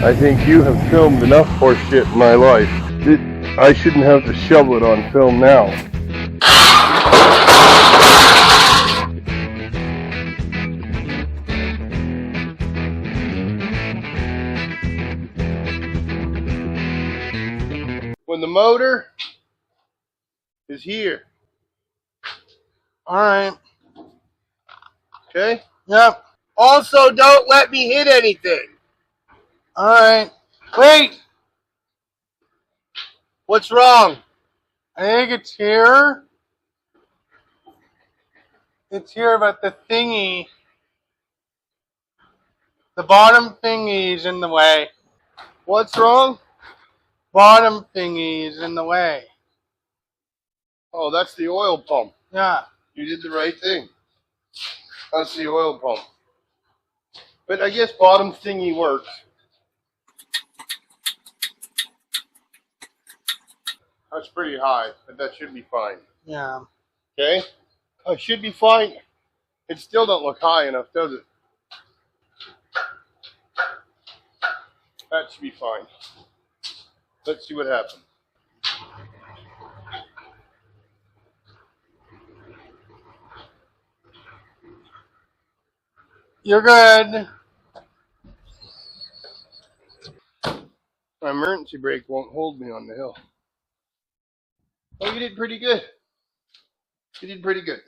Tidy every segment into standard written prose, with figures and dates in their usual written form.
I think you have filmed enough horse shit in my life. I shouldn't have to shovel it on film now. When the motor is here. Alright. Okay? Yep. Also, don't let me hit anything. Alright. Wait! What's wrong? I think it's here. It's here, but the thingy, the bottom thingy is in the way. What's wrong? Bottom thingy is in the way. Oh, that's the oil pump. Yeah. You did the right thing. That's the oil pump. But I guess bottom thingy works. That's pretty high, but that should be fine. Yeah. Okay? I should be fine. It still don't look high enough, does it? That should be fine. Let's see what happens. You're good. My emergency brake won't hold me on the hill. Oh, you did pretty good. You did pretty good.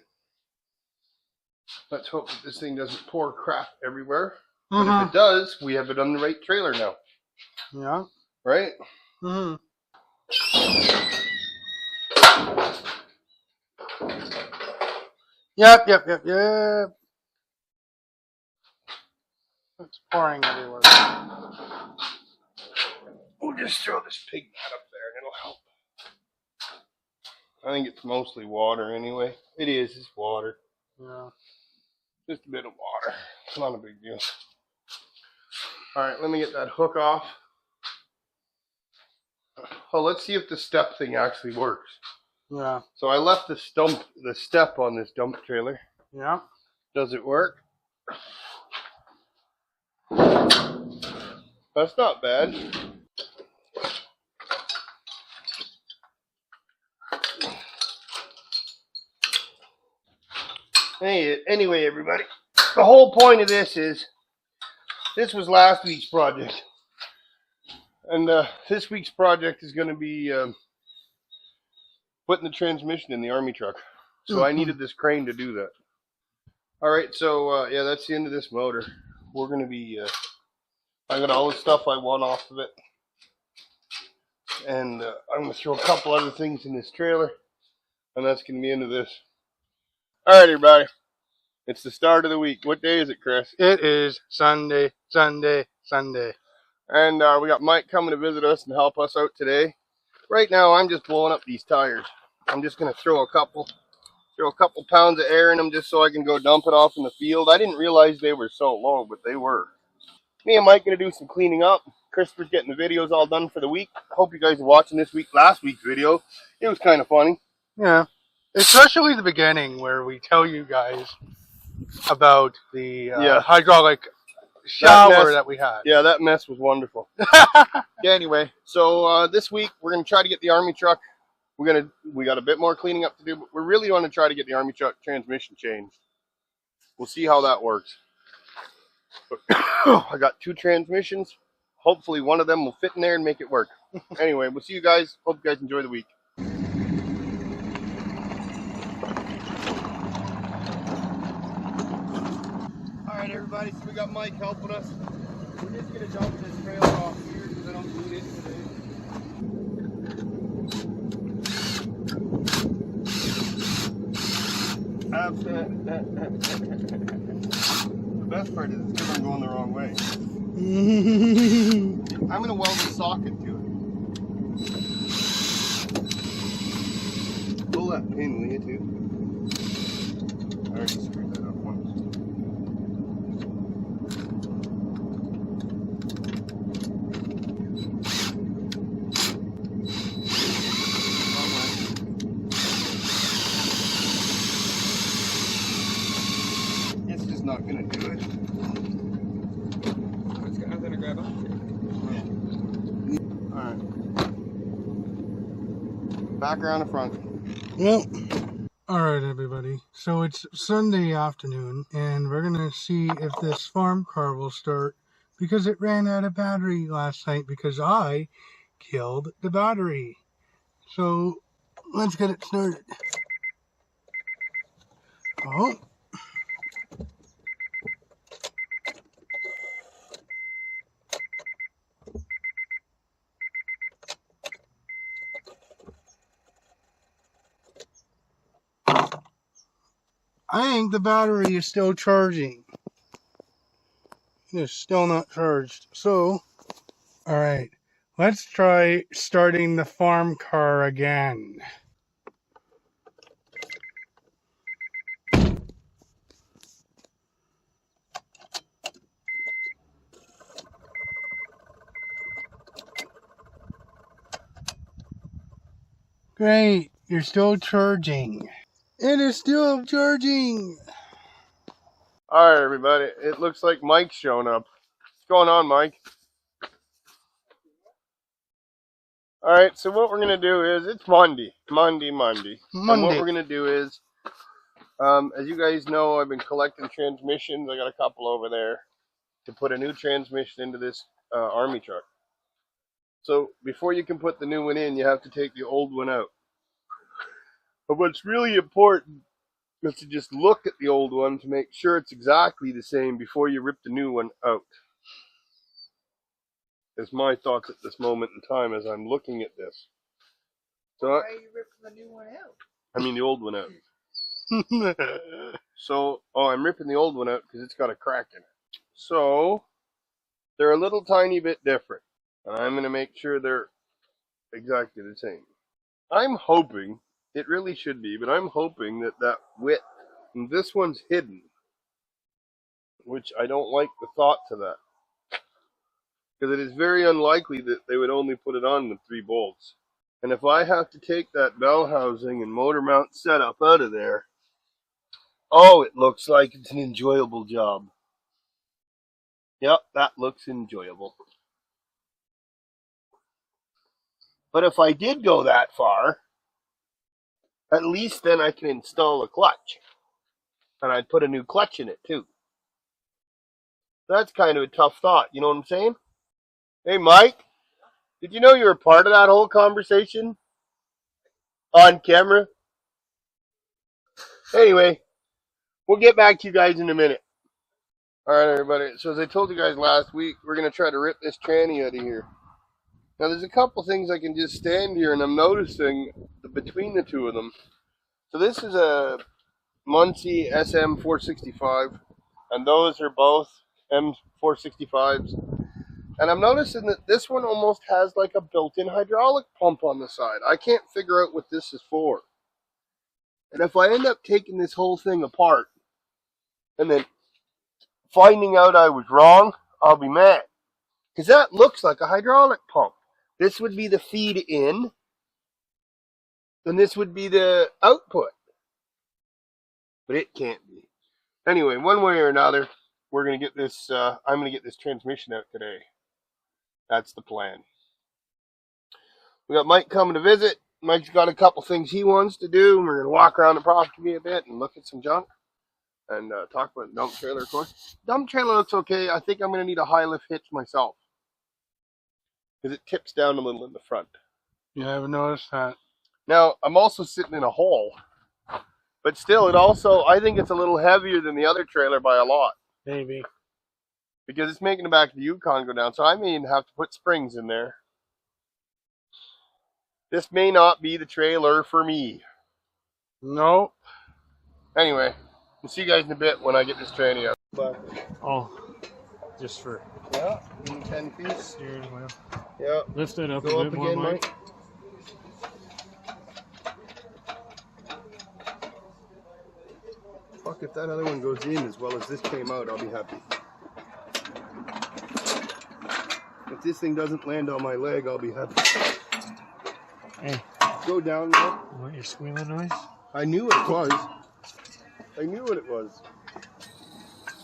Let's hope that this thing doesn't pour crap everywhere. But if it does, we have it on the right trailer now. Yeah. Right? Yep. It's pouring everywhere. We'll just throw this pig mat up there and it'll help. I think it's mostly water anyway. It is, it's water. Yeah. Just a bit of water. It's not a big deal. Alright, let me get that hook off. Oh, let's see if the step thing actually works. Yeah. So I left the step on this dump trailer. Yeah. Does it work? That's not bad. Hey, anyway, everybody, the whole point of this is, this was last week's project. And this week's project is going to be putting the transmission in the army truck. So I needed this crane to do that. Alright, so yeah, that's the end of this motor. We're going to be, I got all the stuff I want off of it. And I'm going to throw a couple other things in this trailer. And that's going to be into this. Alright, everybody. It's the start of the week. What day is it, Chris? It is Sunday. And we got Mike coming to visit us and help us out today. Right now, I'm just blowing up these tires. I'm just going to throw a couple pounds of air in them just so I can go dump it off in the field. I didn't realize they were so low, but they were. Me and Mike going to do some cleaning up. Christopher's getting the videos all done for the week. I hope you guys are watching last week's video. It was kind of funny. yeah. Especially the beginning where we tell you guys about the hydraulic shower that we had. Yeah, that mess was wonderful. Yeah, anyway, so this week we're going to try to get the army truck. We got a bit more cleaning up to do, but we really want to try to get the army truck transmission changed. We'll see how that works. But I got 2 transmissions. Hopefully one of them will fit in there and make it work. Anyway, we'll see you guys. Hope you guys enjoy the week. Alright, everybody, so we got Mike helping us. We're just going to dump this trailer off here because I don't need it today. The best part is it's because I'm going the wrong way. I'm going to weld a socket to it. Pull that pin, will you, too? I already screwed that up once. It's just not going to do it. It's got nothing to grab on. back around the front. Yep. Alright everybody, so it's Sunday afternoon and we're gonna see if this farm car will start because it ran out of battery last night because I killed the battery. So let's get it started. Oh. I think the battery is still charging. It's still not charged. So, alright, let's try starting the farm car again. Great, you're still charging. It is still charging. Alright, everybody. It looks like Mike's showing up. What's going on, Mike? Alright, so what we're going to do is, it's Monday. And what we're going to do is, as you guys know, I've been collecting transmissions. I got a couple over there to put a new transmission into this Army truck. So before you can put the new one in, you have to take the old one out. But what's really important is to just look at the old one to make sure it's exactly the same before you rip the new one out. Is my thoughts at this moment in time as I'm looking at this. So, why are you ripping the new one out? I mean the old one out. So, I'm ripping the old one out because it's got a crack in it. So, they're a little tiny bit different. And I'm going to make sure they're exactly the same. I'm hoping, it really should be, but I'm hoping that width, and this one's hidden. Which I don't like the thought to that. Because it is very unlikely that they would only put it on with 3 bolts. And if I have to take that bell housing and motor mount setup out of there, oh, it looks like it's an enjoyable job. Yep, that looks enjoyable. But if I did go that far, at least then I can install a clutch. And I'd put a new clutch in it too. That's kind of a tough thought, you know what I'm saying? Hey, Mike, did you know you were part of that whole conversation? On camera? Anyway, we'll get back to you guys in a minute. Alright, everybody. So as I told you guys last week, we're going to try to rip this tranny out of here. Now, there's a couple things I can just stand here, and I'm noticing between the two of them. So this is a Muncie SM465, and those are both M465s. And I'm noticing that this one almost has like a built-in hydraulic pump on the side. I can't figure out what this is for. And if I end up taking this whole thing apart and then finding out I was wrong, I'll be mad. Because that looks like a hydraulic pump. This would be the feed in, and this would be the output. But it can't be. Anyway, one way or another, we're going to get this, I'm going to get this transmission out today. That's the plan. We got Mike coming to visit. Mike's got a couple things he wants to do. We're going to walk around the property a bit and look at some junk. And talk about the dump trailer, of course. Dump trailer looks okay. I think I'm going to need a high lift hitch myself. Because it tips down a little in the front. Yeah, I haven't noticed that. Now, I'm also sitting in a hole. But still, it also, I think it's a little heavier than the other trailer by a lot. Maybe. Because it's making the back of the Yukon go down. So I may even have to put springs in there. This may not be the trailer for me. Nope. Anyway, we'll see you guys in a bit when I get this tranny out. Oh, just for Yeah, 10 feet. steering wheel. Yeah. Lift it up Go a up bit more, again, Mike. Mike. Fuck, if that other one goes in as well as this came out, I'll be happy. If this thing doesn't land on my leg, I'll be happy. Hey, Go down there. you want your squealing noise? I knew what it was. I knew what it was.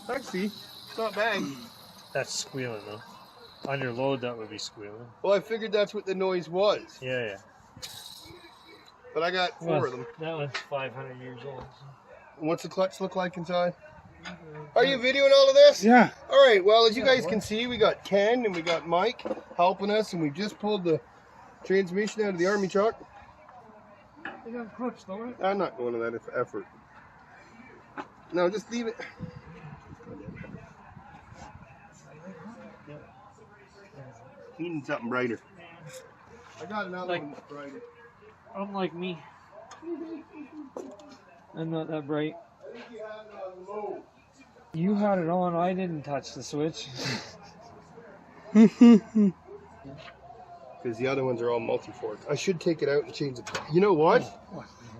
Taxi. It's not bad. That's squealing though. On your load, that would be squealing. Well, I figured that's what the noise was. Yeah, yeah. but I got 4 of them. That one's 500 years old. And what's the clutch look like inside? Are you videoing all of this? Yeah. All right, well, as you guys can see, we got Ken and we got Mike helping us, and we just pulled the transmission out of the Army truck. They got clips, don't it? I'm not going to that effort. No, just leave it. Needing something brighter. I got another one that's brighter. Unlike me. I'm not that bright. I think you have it on low. You had it on, I didn't touch the switch. Because the other ones are all multi-fork. I should take it out and change it. You know what?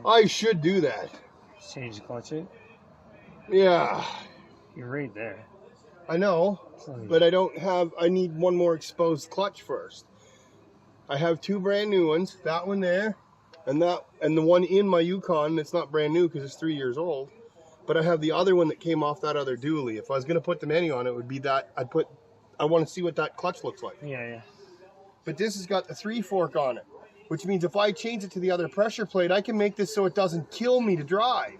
I should do that. Change the clutch out. Yeah, You're right there. I know, but I don't have. I need one more exposed clutch first. I have 2 brand new ones. That one there, and the one in my Yukon that's not brand new because it's 3 years old. But I have the other one that came off that other dually. If I was going to put the menu on it, would be that. I want to see what that clutch looks like. Yeah. But this has got the 3-fork on it, which means if I change it to the other pressure plate, I can make this so it doesn't kill me to drive.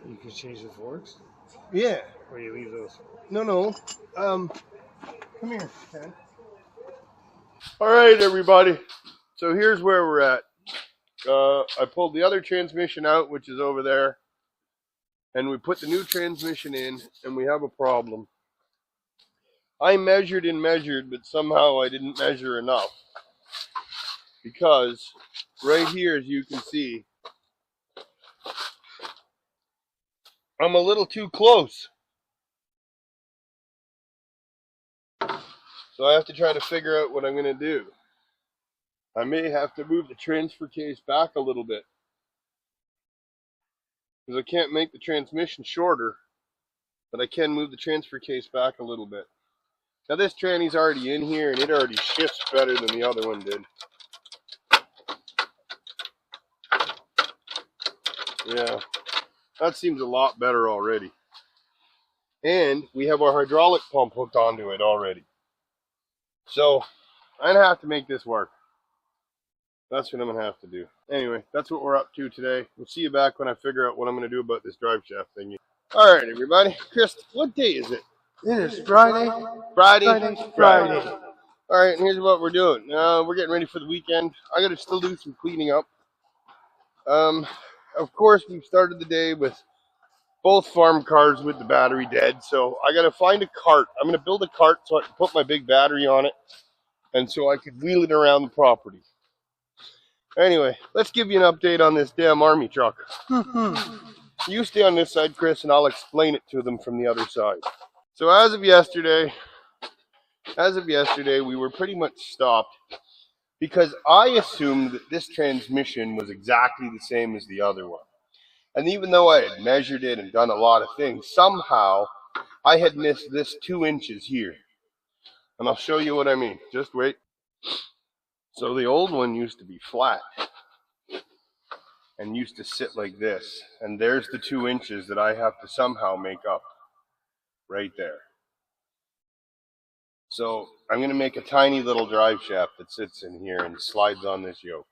You can change the forks? Yeah. Or you leave those? No. Come here, Ken. All right, everybody. So here's where we're at. I pulled the other transmission out, which is over there. And we put the new transmission in, and we have a problem. I measured and measured, but somehow I didn't measure enough. Because right here, as you can see, I'm a little too close. So I have to try to figure out what I'm going to do. I may have to move the transfer case back a little bit. Because I can't make the transmission shorter, but I can move the transfer case back a little bit. Now this tranny's already in here, and it already shifts better than the other one did. Yeah, that seems a lot better already. And we have our hydraulic pump hooked onto it already. So I'm going to have to make this work. That's what I'm going to have to do. Anyway, that's what we're up to today. We'll see you back when I figure out what I'm going to do about this drive shaft thingy. All right, everybody. Chris, what day is it? It is Friday. Friday. Friday. All right, and here's what we're doing. We're getting ready for the weekend. I got to still do some cleaning up. Of course, we've started the day with both farm cars with the battery dead. So I got to find a cart. I'm going to build a cart so I can put my big battery on it, and so I could wheel it around the property. Anyway, let's give you an update on this damn Army truck. You stay on this side, Chris, and I'll explain it to them from the other side. So as of yesterday, we were pretty much stopped because I assumed that this transmission was exactly the same as the other one. And even though I had measured it and done a lot of things, somehow I had missed this 2 inches here. And I'll show you what I mean. Just wait. So the old one used to be flat and used to sit like this. And there's the 2 inches that I have to somehow make up right there. So I'm going to make a tiny little drive shaft that sits in here and slides on this yoke.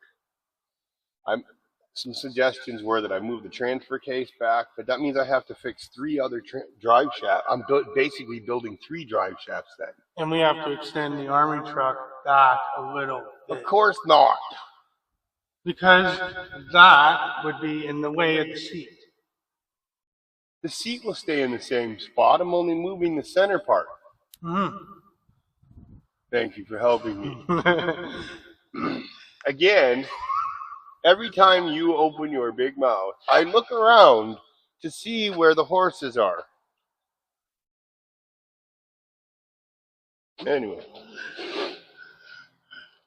Some suggestions were that I move the transfer case back, but that means I have to fix 3 other drive shafts. I'm basically building 3 drive shafts then. And we have to extend the Army truck back a little bit. Of course not. Because that would be in the way of the seat. The seat will stay in the same spot. I'm only moving the center part. Thank you for helping me. Again, every time you open your big mouth, I look around to see where the horses are. Anyway.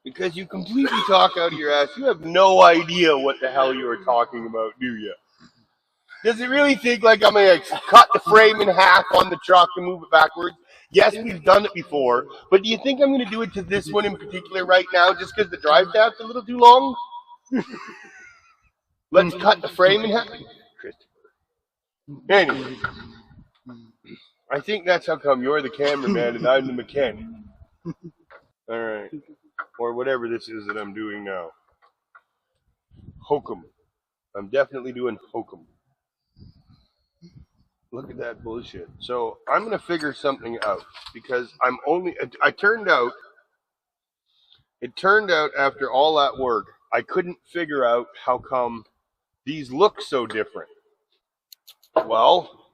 Because you completely talk out of your ass. You have no idea what the hell you are talking about, do you? Does it really think like I'm going to cut the frame in half on the truck and move it backwards? Yes, we've done it before. But do you think I'm going to do it to this one in particular right now just because the drive shaft's a little too long? Let's cut the frame in half. Christopher. Anyway. I think that's how come you're the cameraman and I'm the mechanic. All right. Or whatever this is that I'm doing now. hokum. I'm definitely doing hokum. Look at that bullshit. So I'm going to figure something out because it turned out after all that work, I couldn't figure out how come these look so different. Well,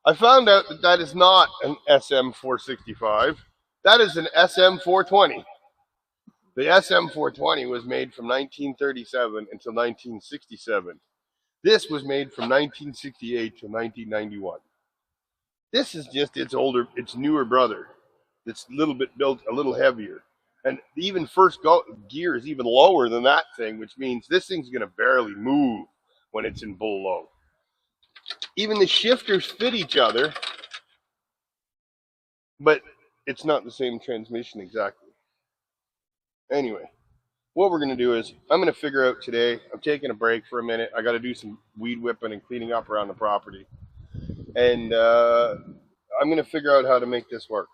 I found out that that is not an SM465. That is an SM420. The SM420 was made from 1937 until 1967. This was made from 1968 to 1991. This is just its newer brother. It's a little bit built a little heavier. And even first gear is even lower than that thing, which means this thing's going to barely move when it's in bull low. Even the shifters fit each other, but it's not the same transmission exactly. Anyway, what we're going to do is I'm going to figure out today. I'm taking a break for a minute. I got to do some weed whipping and cleaning up around the property. And I'm going to figure out how to make this work.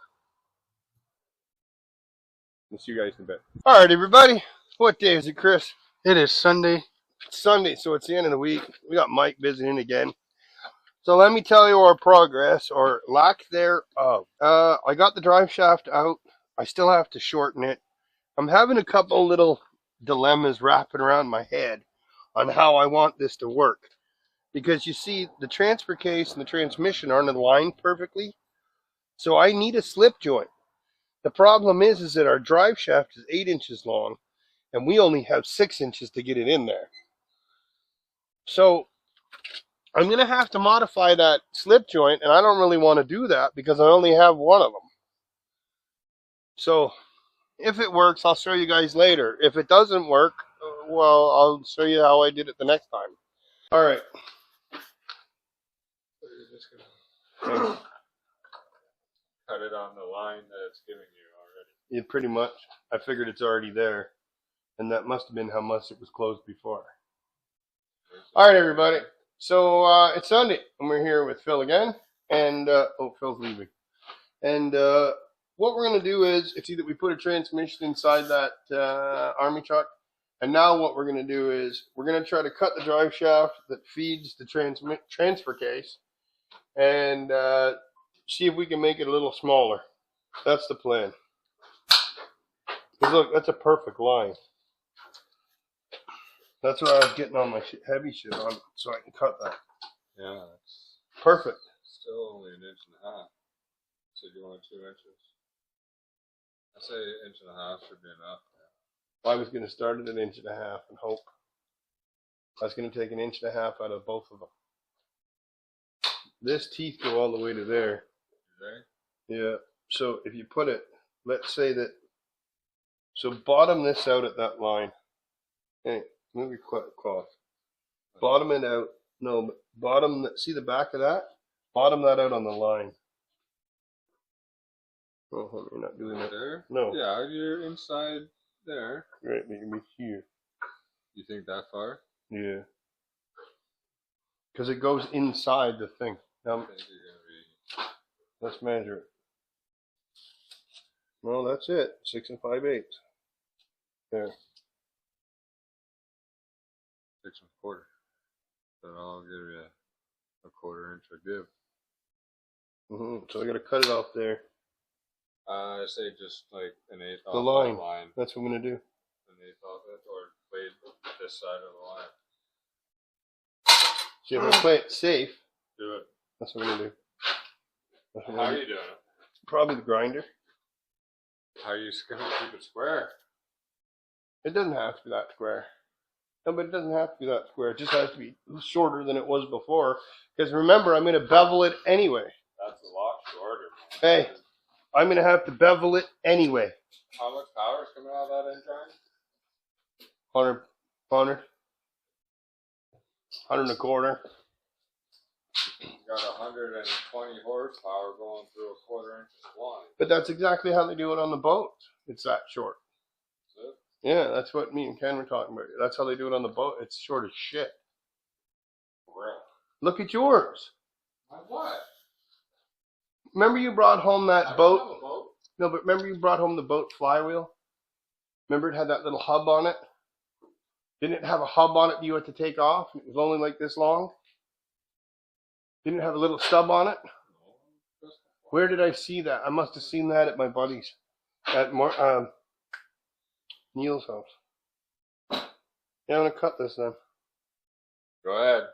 I'll see you guys in a bit. All right, everybody. What day is it, Chris? It is Sunday. It's Sunday, so it's the end of the week. We got Mike visiting again. So let me tell you our progress, or lack thereof. I got the drive shaft out. I still have to shorten it. I'm having a couple little dilemmas wrapping around my head on how I want this to work. Because you see, the transfer case and the transmission aren't aligned perfectly. So I need a slip joint. The problem is that our drive shaft is 8 inches long, and we only have 6 inches to get it in there. So I'm going to have to modify that slip joint, and I don't really want to do that because I only have one of them. So if it works, I'll show you guys later. If it doesn't work, well, I'll show you how I did it the next time. All right. So you're just gonna cut it on the line that it's giving you already. Yeah, pretty much. I figured it's already there, and that must have been how much it was closed before. All right, everybody. So it's Sunday, and we're here with Phil again, and Phil's leaving. And what we're going to do is, see that we put a transmission inside that Army truck, and now what we're going to do is we're going to try to cut the drive shaft that feeds the transfer case, and see if we can make it a little smaller. That's the plan. 'Cause look, that's a perfect line. That's what I was getting on my heavy shit on, so I can cut that. Yeah, it's Perfect. still only 1.5 inches. So you want 2 inches? I say 1.5 inches should be enough. I was going to start at 1.5 inches and hope. I was going to take 1.5 inches out of both of them. This teeth go all the way to there. Okay? Yeah. So if you put it, let's say that, so bottom this out at that line. Hey, move your cloth. Bottom it out. No, but bottom, see the back of that? Bottom that out on the line. Oh, hold on, you're not doing that. There? No. Yeah, you're inside there. Right, but you're here. You think that far? Yeah. Because it goes inside the thing. I Now, think you're gonna let's measure it. Well, that's it. 6 5/8. There. be 6 1/4. Then I'll give you a 1/4 inch of give. So I got to cut it off there. I say just like 1/8 off The that line. line. That's what I'm going to do. 1/8 off it, or blade this side of the line. See, if I play it safe, Do it. that's what I'm going to do. That's what I'm How gonna are do. you doing it? Probably the grinder. How are you going to keep it square? It doesn't have to be that square. No, but it doesn't have to be that square. It just has to be shorter than it was before. Because remember, I'm going to bevel it anyway. That's a lot shorter. Hey, I'm going to have to bevel it anyway. How much power is coming out of that incline? 100, 100, 100 1/4. You got 120 horsepower going through a 1/4 inch of line. But that's exactly how they do it on the boat. It's that short. That's it. Yeah, that's what me and Ken were talking about. That's how they do it on the boat. It's short as shit. Real. Look at yours. Like what? Remember you brought home I that don't boat? have a boat. No, but remember you brought home the boat flywheel? Remember it had that little hub on it? Didn't it have a hub on it that you had to take off? It was only like this long. Didn't it have a little stub on it? Where did I see that? I must have seen that at my buddy's, at Neil's house. Yeah, I'm gonna cut this then. Go ahead.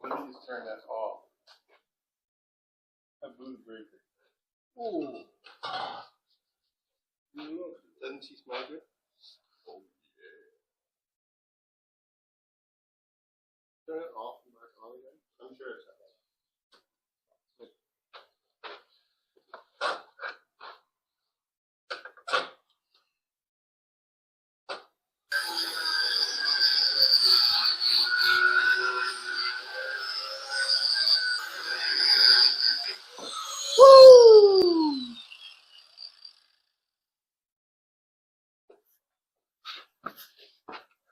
Let me just turn that off. A blue breaker. Ooh. Doesn't she smell good? Oh yeah. Turn it off and back on again. I'm sure it's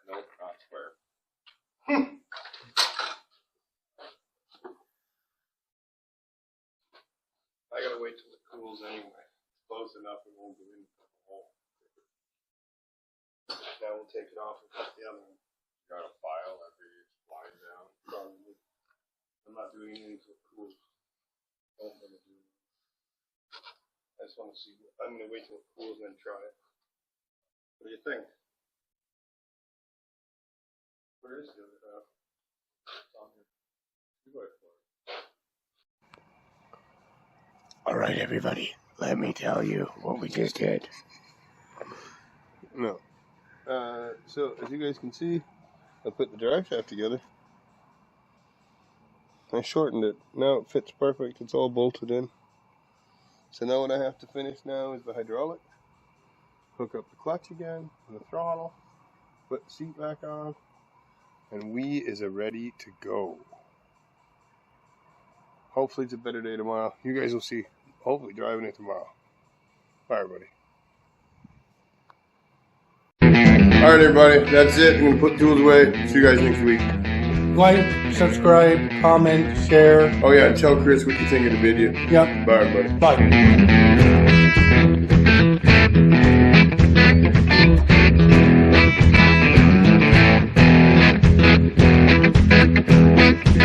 Nope, not square. I gotta wait till it cools anyway. Close enough it won't go in the hole. Now we'll take it off and cut the other one. Got a file every line down. Probably. I'm not doing anything until it cools. I'm gonna do it. I just want to see. I'm gonna wait till it cools and then try it. What do you think? Where is the other half? It's on here. You go for it. All right, everybody, let me tell you what we just did. No. So as you guys can see, I put the drive shaft together. I shortened it. Now it fits perfect. It's all bolted in. So now what I have to finish now is the hydraulic. Hook up the clutch again and the throttle. Put the seat back on. And we is ready to go. Hopefully it's a better day tomorrow. You guys will see. Hopefully driving it tomorrow. Bye everybody. Alright everybody, that's it. I'm going to put the tools away. See you guys next week. Like, subscribe, comment, share. Oh yeah, tell Chris what you think of the video. Yep. Bye everybody. Bye.